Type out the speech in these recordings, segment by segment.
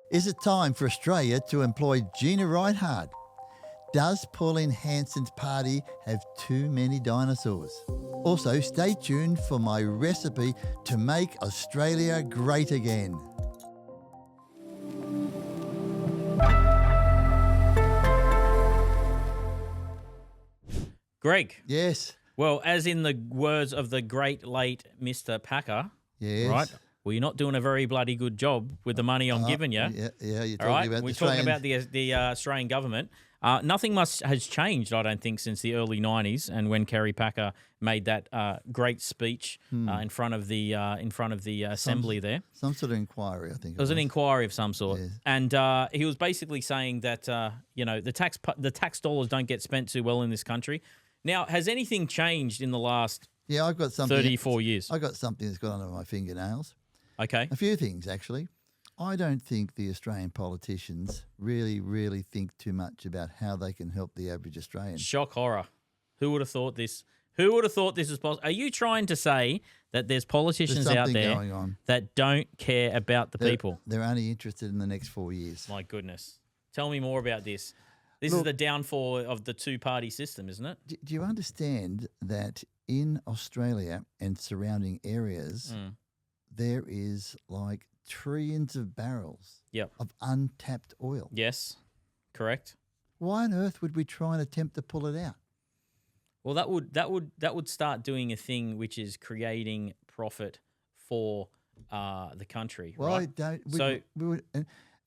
Is it time for Australia to employ Gina Rinehart? Does Pauline Hanson's party have too many dinosaurs? Also, stay tuned for my recipe to make Australia great again. Greg, Yes. well, as in the words of the great late Mr. Packer, Yes. right? Well, you're not doing a very bloody good job with the money I'm giving you. Yeah, you're All talking right, about we're the talking Australian... about the Australian government. Nothing much has changed, I don't think, since the early '90s, and when Kerry Packer made that great speech in front of the assembly there. Some sort of inquiry, I think It was an inquiry of some sort, Yes. and he was basically saying that the tax dollars don't get spent too well in this country. Now, has anything changed in the last Yeah, I've got something... 34 years? I've got something that's got under my fingernails. Okay. A few things, actually. I don't think the Australian politicians really think too much about how they can help the average Australian. Shock horror. Who would have thought this? Who would have thought this was possible? Are you trying to say that there's politicians There's out something there going on. that don't care about the people? They're only interested in the next 4 years. My goodness. Tell me more about this. This is the downfall of the two-party system, isn't it? Do you understand that in Australia and surrounding areas, there is like trillions of barrels Yep. of untapped oil? Yes. Correct. Why on earth would we try and attempt to pull it out? Well, that would start doing a thing which is creating profit for the country, Well, right? I don't. So- we would,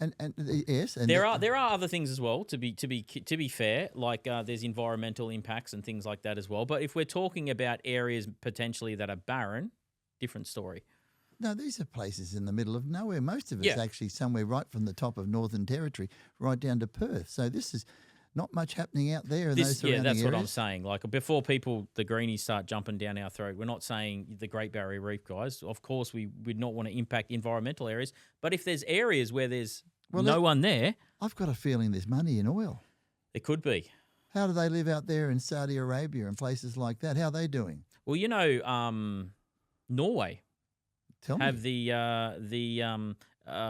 and yes, and There are other things as well. To be fair, like there's environmental impacts and things like that as well. But if we're talking about areas potentially that are barren, different story. No, these are places in the middle of nowhere. Most of it's Yeah. actually somewhere right from the top of Northern Territory right down to Perth. So this is not much happening out there in those surrounding That's what I'm areas. saying. Like before the greenies start jumping down our throat, we're not saying the Great Barrier Reef, guys. Of course, we would not want to impact environmental areas. But if there's areas where there's no one there, I've got a feeling there's money in oil. it could be. How do they live out there in Saudi Arabia and places like that? How are they doing? Well, Norway Tell me. have the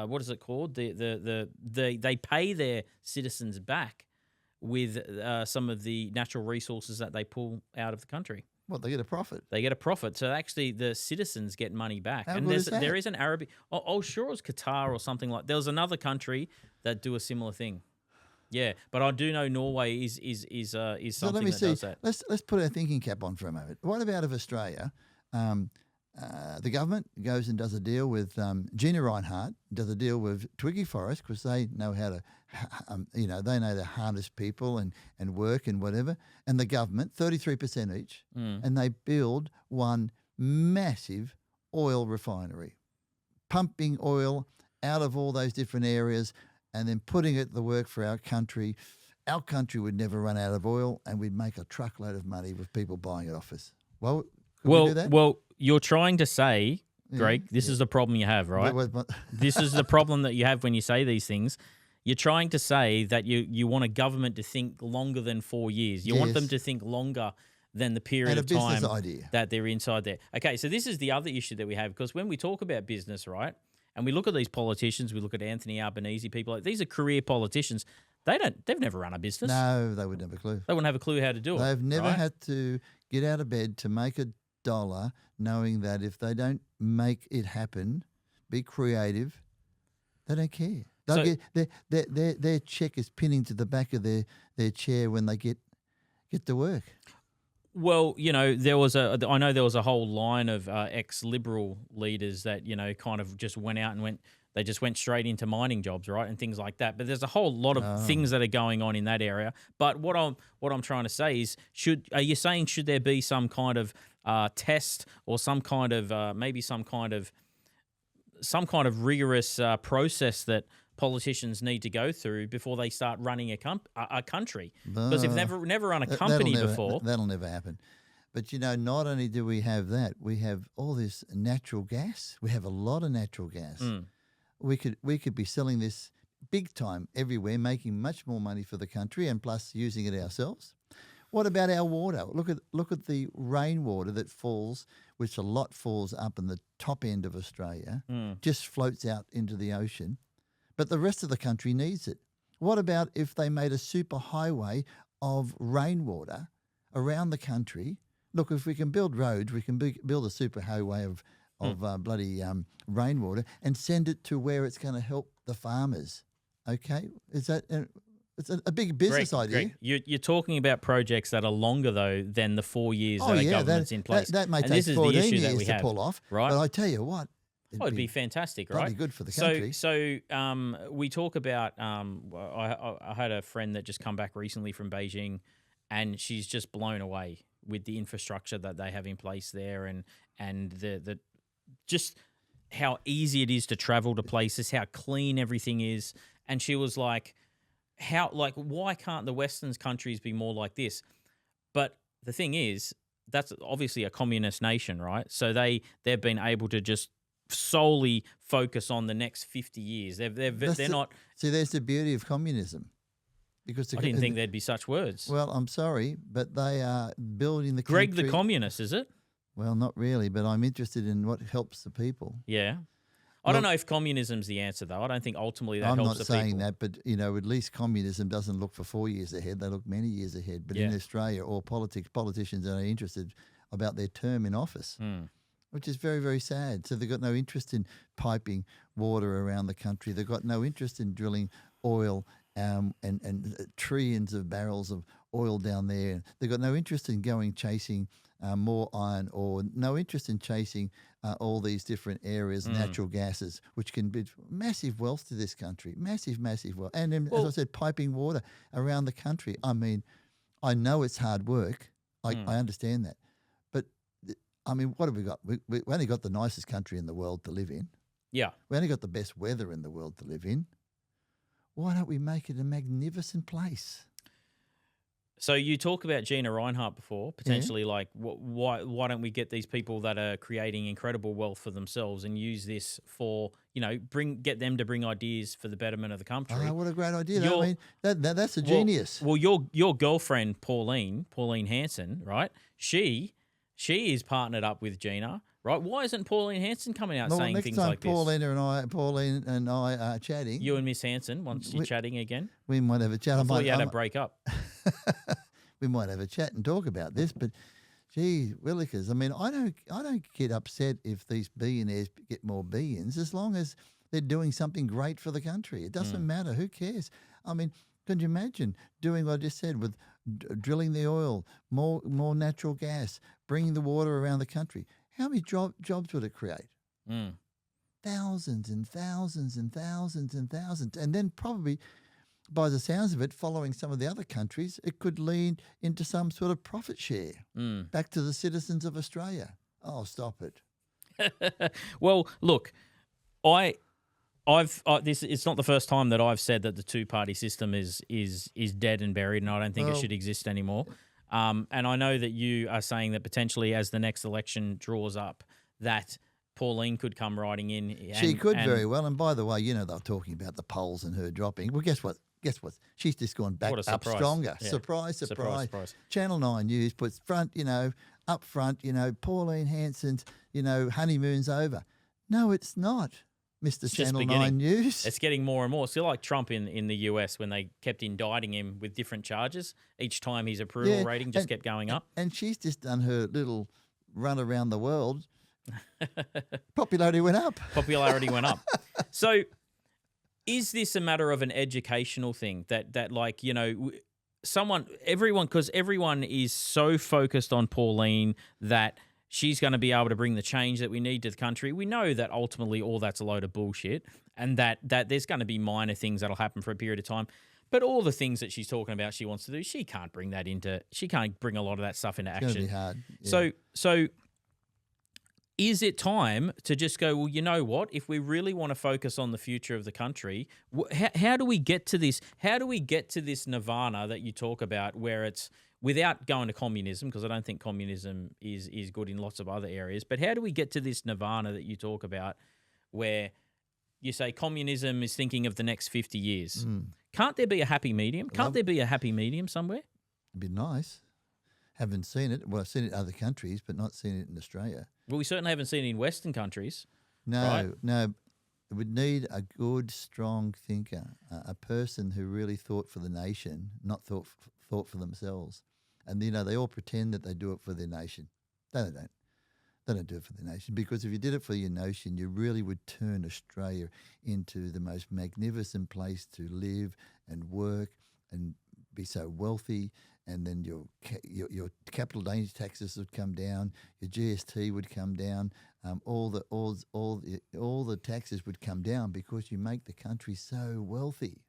what is it called? They pay their citizens back with some of the natural resources that they pull out of the country. What, they get a profit? They get a profit. So actually the citizens get money back. How And good is that? there is an Arab... Oh, sure it was Qatar or something like... There was another country that do a similar thing. Yeah, but I do know Norway is something So let me that see. does that. Let's put our thinking cap on for a moment. What about if Australia, the government goes and does a deal with Gina Rinehart, does a deal with Twiggy Forrest because they know how to, they know to harness people and work and whatever, and the government 33% each, and they build one massive oil refinery, pumping oil out of all those different areas, and then putting it to work for our country. Our country would never run out of oil, and we'd make a truckload of money with people buying it off us. Well, could we do that? Well, you're trying to say, Greg, this is the problem you have, right? This is the problem that you have when you say these things. You're trying to say that you want a government to think longer than 4 years. You want them to think longer than the period of time that they're inside there. Okay, so this is the other issue that we have, because when we talk about business, right, and we look at these politicians, we look at Anthony Albanese, people like these are career politicians. They've never run a business. No, they wouldn't have a clue. They wouldn't have a clue how to do it. They've never right? had to get out of bed to make a dollar, knowing that if they don't make it happen, be creative, they don't care. They'll get their check is pinning to the back of their chair when they get to work. Well, I know there was a whole line of ex-Liberal leaders that, kind of just went out and they just went straight into mining jobs, right, and things like that. But there's a whole lot of things that are going on in that area. But what I'm trying to say is, should there be some kind of test or some kind of maybe some kind of rigorous process that politicians need to go through before they start running a country? Because if they've never run a company before, that'll never happen. But not only do we have that, we have all this natural gas. We have a lot of natural gas. We could be selling this big time everywhere, making much more money for the country, and plus using it ourselves. What about our water? Look at the rainwater that falls, which a lot falls up in the top end of Australia, just floats out into the ocean. but the rest of the country needs it. What about if they made a super highway of rainwater around the country? Look, if we can build roads, we can build a super highway of bloody rainwater and send it to where it's going to help the farmers. Okay, is that it's a big business idea? You're talking about projects that are longer though than the 4 years that a government's in place. That may take 14 years to pull off, right? But I tell you what. It'd be fantastic, right? That'd be good for the country. So we talk about. I had a friend that just come back recently from Beijing, and she's just blown away with the infrastructure that they have in place there, and the just how easy it is to travel to places, how clean everything is, and she was like, why can't the Western countries be more like this? But the thing is, that's obviously a communist nation, right? So they've been able to just solely focus on the next 50 years. They're not. See, there's the beauty of communism. Because I didn't think there'd be such words. Well, I'm sorry, but they are building the Greg country. the communist, is it? Well, not really, but I'm interested in what helps the people. Yeah. I don't know if communism's the answer, though. I don't think ultimately that helps the people. I'm not saying that, but, at least communism doesn't look for 4 years ahead. They look many years ahead. But in Australia, all politicians are interested about their term in office. Which is very, very sad. So they've got no interest in piping water around the country. They've got no interest in drilling oil and trillions of barrels of oil down there. They've got no interest in chasing more iron ore, no interest in chasing all these different areas, natural gases, which can be massive wealth to this country, massive, massive wealth. And then, as I said, piping water around the country. I mean, I know it's hard work. I understand that. I mean, what have we got? We only got the nicest country in the world to live in. Yeah. We only got the best weather in the world to live in. Why don't we make it a magnificent place? So you talk about Gina Rinehart before, potentially why don't we get these people that are creating incredible wealth for themselves and use this for, get them to bring ideas for the betterment of the country. Oh, what a great idea. I mean, that's a genius. Well, your girlfriend, Pauline Hanson, right? She is partnered up with Gina, right? Why isn't Pauline Hanson coming out saying things like this? Pauline and I are chatting. You and Miss Hanson, once you're chatting again? We might have a chat. I thought you had to break up. We might have a chat and talk about this, but gee, willikers, I mean, I don't get upset if these billionaires get more billions as long as they're doing something great for the country. It doesn't matter. Who cares? I mean, can you imagine doing what I just said with drilling the oil, more natural gas, bringing the water around the country? How many jobs would it create? Thousands and thousands and thousands and thousands. And then probably, by the sounds of it, following some of the other countries, it could lead into some sort of profit share back to the citizens of Australia. Oh, stop it. Well, look, it's not the first time that I've said that the two-party system is dead and buried, and I don't think it should exist anymore. And I know that you are saying that potentially, as the next election draws up, that Pauline could come riding in. She could very well. And by the way, they're talking about the polls and her dropping. Well, guess what? She's just gone back up stronger. Yeah. Surprise. Channel 9 News puts up front, Pauline Hanson's, honeymoon's over. No, it's not. Mr. Channel 9 News. It's getting more and more. It's like Trump in the US when they kept indicting him with different charges. Each time his approval rating just kept going up. And she's just done her little run around the world. Popularity went up. So is this a matter of an educational thing that everyone is so focused on Pauline that she's going to be able to bring the change that we need to the country. We know that ultimately all that's a load of bullshit and that there's going to be minor things that'll happen for a period of time. But all the things that she's talking about she wants to do, she can't bring a lot of that stuff into action. It's going to be hard. Yeah. So is it time to just go, well, you know what? If we really want to focus on the future of the country, how do we get to this? How do we get to this nirvana that you talk about where it's without going to communism, because I don't think communism is good in lots of other areas, but how do we get to this nirvana that you talk about where you say communism is thinking of the next 50 years? Can't there be a happy medium? Can't there be a happy medium somewhere? It'd be nice. Haven't seen it. Well, I've seen it in other countries, but not seen it in Australia. Well, we certainly haven't seen it in Western countries. No, right? no. would need a good, strong thinker, a person who really thought for the nation, not thought for themselves. And, they all pretend that they do it for their nation. They don't. They don't do it for the nation, because if you did it for your nation, you really would turn Australia into the most magnificent place to live and work and be so wealthy. And then your capital gains taxes would come down, your GST would come down, all the taxes would come down because you make the country so wealthy.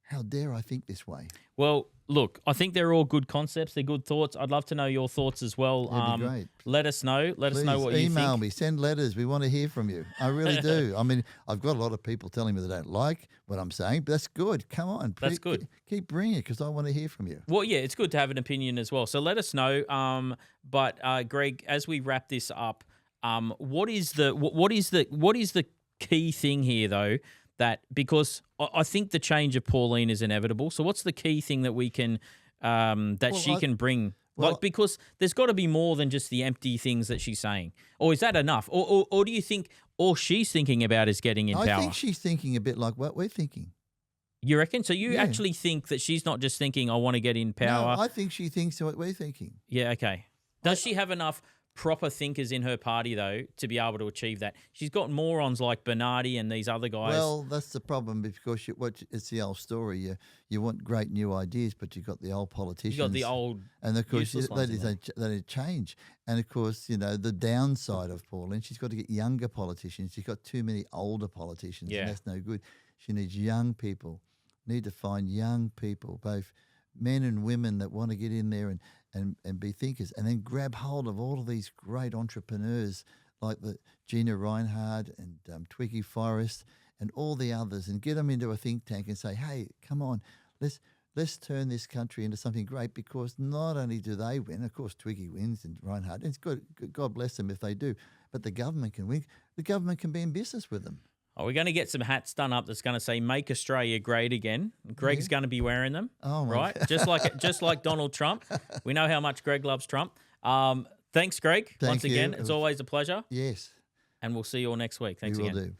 How dare I think this way? Well, look, I think they're all good concepts. They're good thoughts. I'd love to know your thoughts as well. That'd be great. Let us know. Let us know what you think. Email me. Send letters. We want to hear from you. I really do. I mean, I've got a lot of people telling me they don't like what I'm saying, but that's good. Come on. That's good. Keep bringing it, because I want to hear from you. Well, yeah, it's good to have an opinion as well. So let us know. But Greg, as we wrap this up, what is the key thing here, though? That, because I think the change of Pauline is inevitable. So what's the key thing that we can she can bring? Because there's got to be more than just the empty things that she's saying. Or is that enough? Or do you think all she's thinking about is getting in power? I think she's thinking a bit like what we're thinking. You reckon? So you actually think that she's not just thinking, I want to get in power? No, I think she thinks what we're thinking. Yeah, okay. Does she have enough proper thinkers in her party, though, to be able to achieve that? She's got morons like Bernardi and these other guys. Well, that's the problem, because it's the old story. You want great new ideas, but you've got the old politicians. You've got the old, and of course they change. And of course, the downside of Pauline, she's got to get younger politicians. She's got too many older politicians, and that's no good. She needs young people. Need to find young people, both men and women, that want to get in there and be thinkers, and then grab hold of all of these great entrepreneurs like the Gina Rinehart and Twiggy Forrest and all the others, and get them into a think tank and say, hey, come on, let's turn this country into something great, because not only do they win, of course Twiggy wins and Rinehart, and it's good, God bless them if they do, but the government can win. The government can be in business with them. Oh, we're going to get some hats done up that's going to say "Make Australia Great Again." Greg's going to be wearing them, right? just like Donald Trump. We know how much Greg loves Trump. Thanks, Greg. Once again, it's always a pleasure. Yes. And we'll see you all next week. Thanks again. We will do.